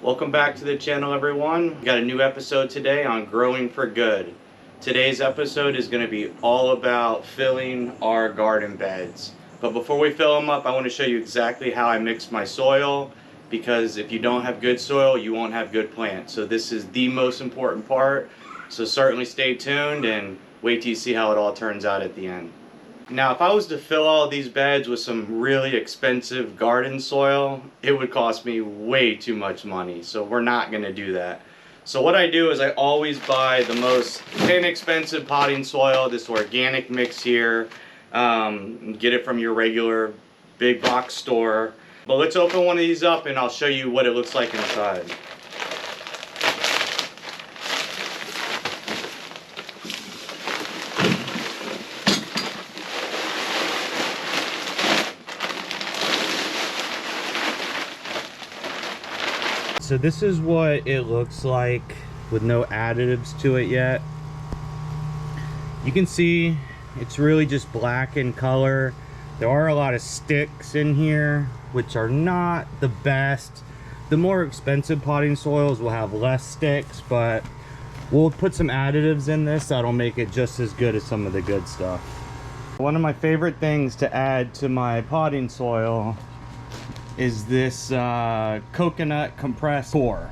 Welcome back to the channel, everyone. We got a new episode today on growing for good. Today's episode is going to be all about filling our garden beds. But before we fill them up, I want to show you exactly how I mix my soil, because if you don't have good soil, you won't have good plants. So this is the most important part. So certainly stay tuned and wait till you see how it all turns out at the end. Now, if I was to fill all these beds with some really expensive garden soil, it would cost me way too much money. So we're not going to do that. So what I do is I always buy the most inexpensive potting soil, this organic mix here. Get it from your regular big box store. But let's open one of these up and I'll show you what it looks like inside. So this is what it looks like with no additives to it yet. You can see it's really just black in color. There are a lot of sticks in here, which are not the best. The more expensive potting soils will have less sticks, but we'll put some additives in this that'll make it just as good as some of the good stuff. One of my favorite things to add to my potting soil is this coconut compressed core.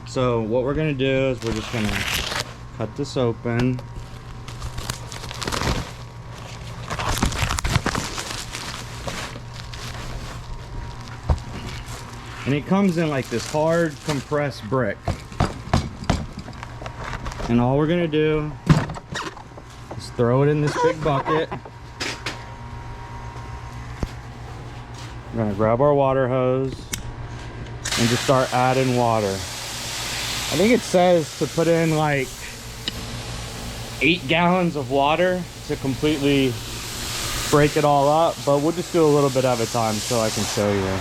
So what we're gonna do is we're just gonna cut this open. And it comes in like this hard compressed brick. And all we're gonna do is throw it in this big bucket. We're gonna grab our water hose and just start adding water. I think it says to put in like 8 gallons of water to completely break it all up, but we'll just do a little bit at a time so I can show you.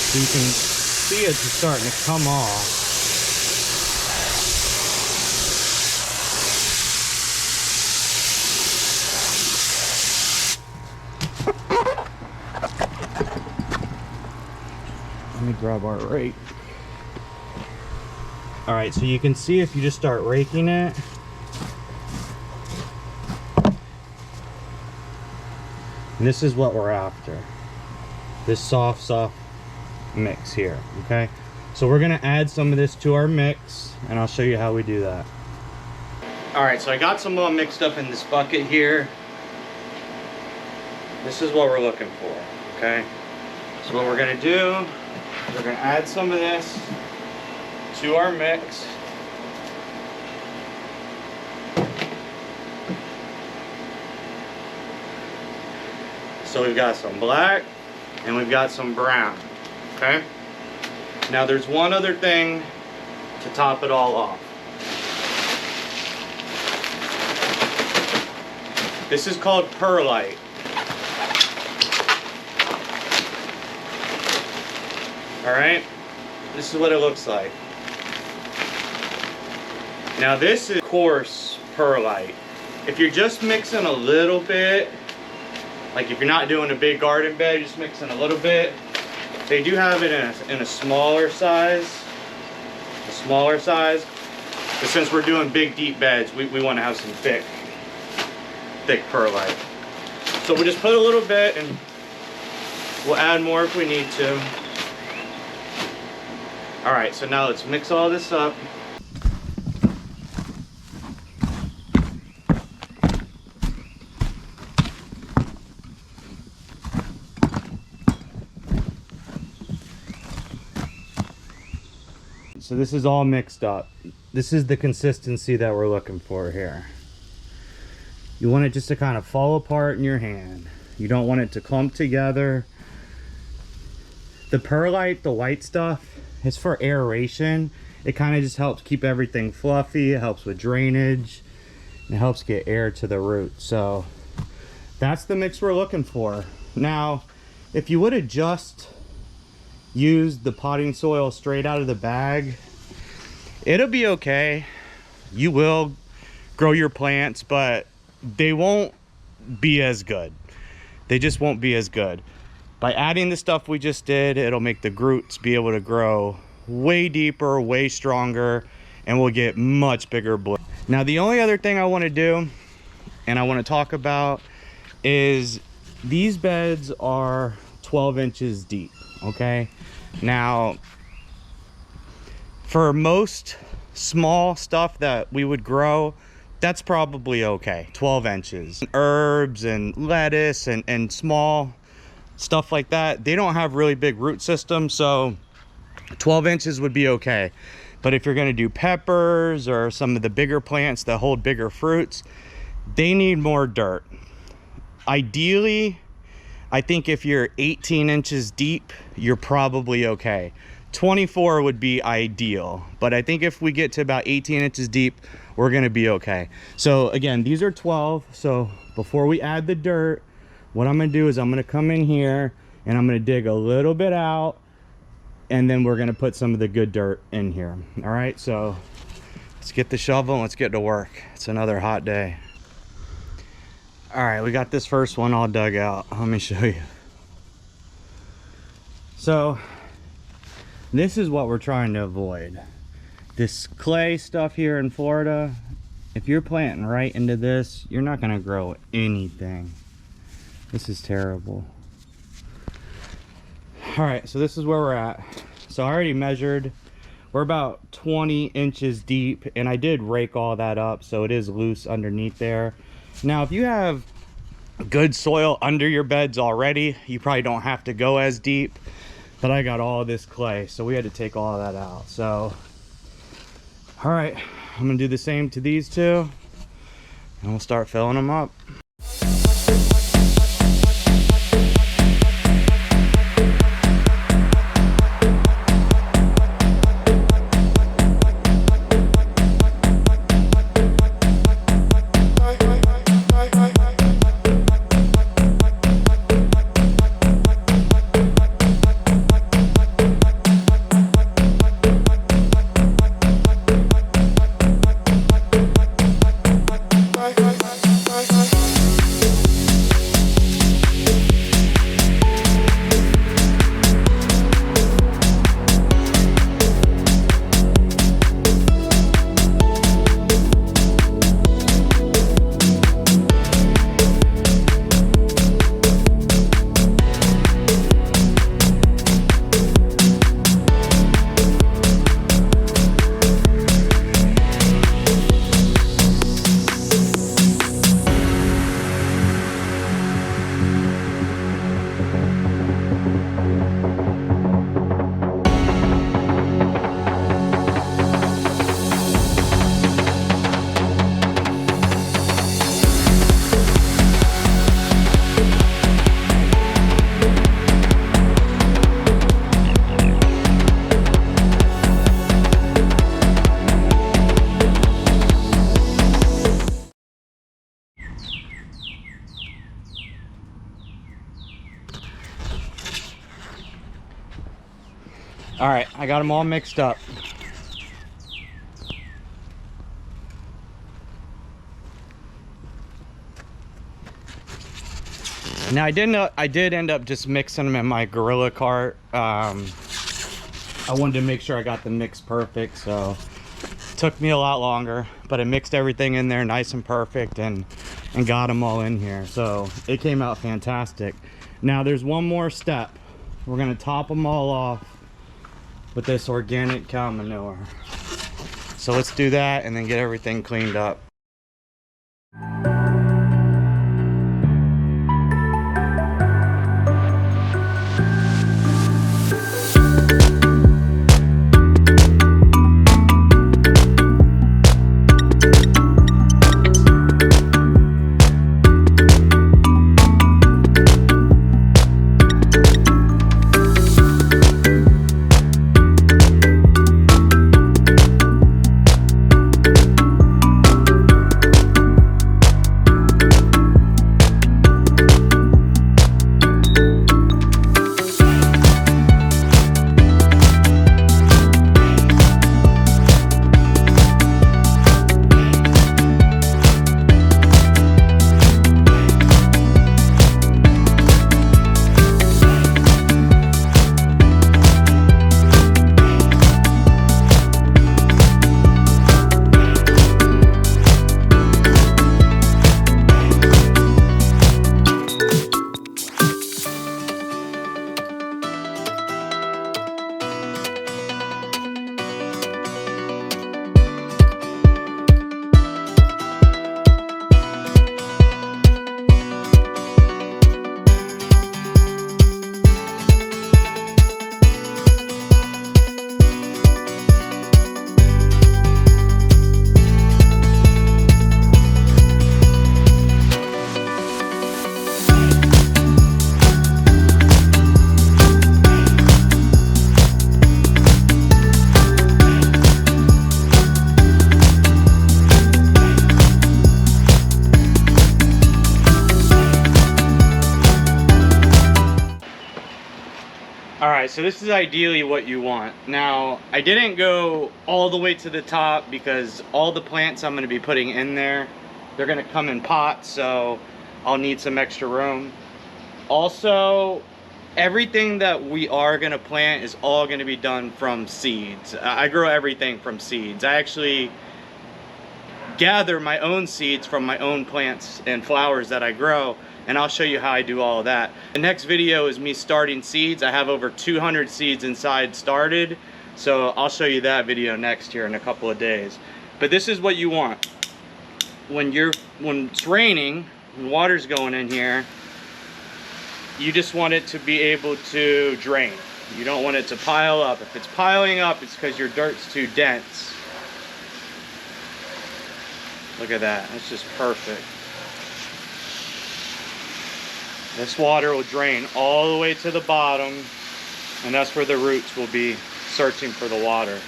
So you can see it's just starting to come off. Let me grab our rake. All right, so you can see if you just start raking it, and this is what we're after. This soft mix here, okay? So we're gonna add some of this to our mix, and I'll show you how we do that. All right, so I got some all mixed up in this bucket here. This is what we're looking for, okay? So what we're gonna do, we're gonna add some of this to our mix. So we've got some black and we've got some brown, okay? Now there's one other thing to top it all off. This is called perlite. All right, this is what it looks like. Now this is coarse perlite. If you're just mixing a little bit, like if you're not doing a big garden bed, just mixing a little bit, they do have it in a smaller size. But since we're doing big deep beds, we want to have some thick perlite. So we'll just put a little bit and we'll add more if we need to. All right, so now let's mix all this up. So this is all mixed up. This is the consistency that we're looking for here. You want it just to kind of fall apart in your hand. You don't want it to clump together. The perlite, the white stuff, it's for aeration. It kind of just helps keep everything fluffy. It helps with drainage. It helps get air to the root. So that's the mix we're looking for. Now, if you would have just used the potting soil straight out of the bag, it'll be okay. You will grow your plants, but they won't be as good. they just won't be as good. By adding the stuff we just did, it'll make the roots be able to grow way deeper, way stronger, and we'll get much bigger blooms. Now, the only other thing I want to do and I want to talk about is these beds are 12 inches deep, okay? Now, for most small stuff that we would grow, that's probably okay, 12 inches. Herbs and lettuce and small stuff like that, they don't have really big root systems, so 12 inches would be okay. But if you're going to do peppers or some of the bigger plants that hold bigger fruits, they need more dirt. Ideally, I think if you're 18 inches deep, you're probably okay. 24 would be ideal, but I think if we get to about 18 inches deep, we're going to be okay. So again, these are 12. So before we add the dirt, what I'm going to do is I'm going to come in here and I'm going to dig a little bit out, and then we're going to put some of the good dirt in here. All right, so let's get the shovel and let's get to work. It's another hot day. All right, we got this first one all dug out. Let me show you. So this is what we're trying to avoid. This clay stuff here in Florida, if you're planting right into this, you're not going to grow anything. This is terrible. All right, so this is where we're at. So I already measured. We're about 20 inches deep, and I did rake all that up, so it is loose underneath there. Now, if you have good soil under your beds already, you probably don't have to go as deep, but I got all this clay, so we had to take all of that out. So, all right, I'm gonna do the same to these two, and we'll start filling them up. All right, I got them all mixed up. Now I did end up just mixing them in my Gorilla cart. I wanted to make sure I got the mix perfect, so it took me a lot longer, but I mixed everything in there nice and perfect and got them all in here. So it came out fantastic. Now there's one more step. We're gonna top them all off with this organic cow manure. So let's do that and then get everything cleaned up. All right, so this is ideally what you want. Now, I didn't go all the way to the top because all the plants I'm gonna be putting in there, they're gonna come in pots, so I'll need some extra room. Also, everything that we are gonna plant is all gonna be done from seeds. I grow everything from seeds. I actually gather my own seeds from my own plants and flowers that I grow, and I'll show you how I do all of that. The next video is me starting seeds. I have over 200 seeds inside started, so I'll show you that video next here in a couple of days. But this is what you want. When it's raining, when water's going in here, you just want it to be able to drain. You don't want it to pile up. If it's piling up, it's because your dirt's too dense. Look at that, that's just perfect. This water will drain all the way to the bottom, and that's where the roots will be searching for the water.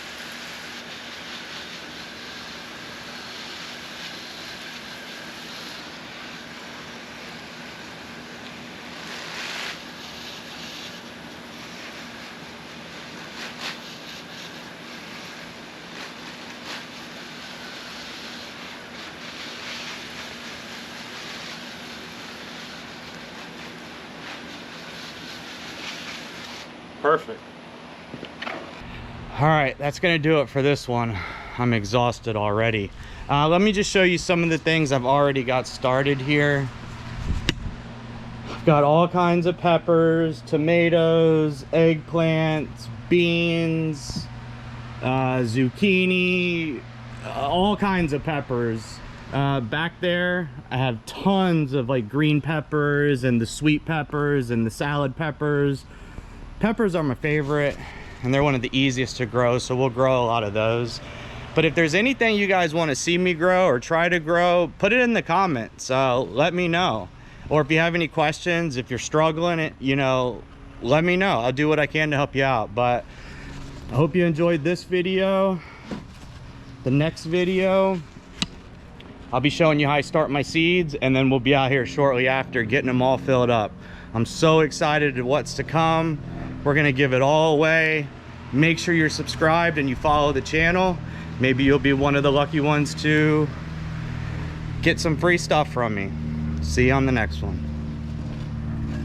Perfect. All right, that's gonna do it for this one. I'm exhausted already. Let me just show you some of the things I've already got started here. I've got all kinds of peppers, tomatoes, eggplants, beans, zucchini, all kinds of peppers. Back there, I have tons of like green peppers and the sweet peppers and the salad peppers. Peppers are my favorite, and they're one of the easiest to grow, so we'll grow a lot of those. But if there's anything you guys want to see me grow or try to grow, put it in the comments. Let me know. Or if you have any questions, if you're struggling, you know, let me know. I'll do what I can to help you out. But I hope you enjoyed this video. The next video, I'll be showing you how I start my seeds, and then we'll be out here shortly after getting them all filled up. I'm so excited to what's to come. We're gonna give it all away. Make sure you're subscribed and you follow the channel. Maybe you'll be one of the lucky ones to get some free stuff from me. See you on the next one.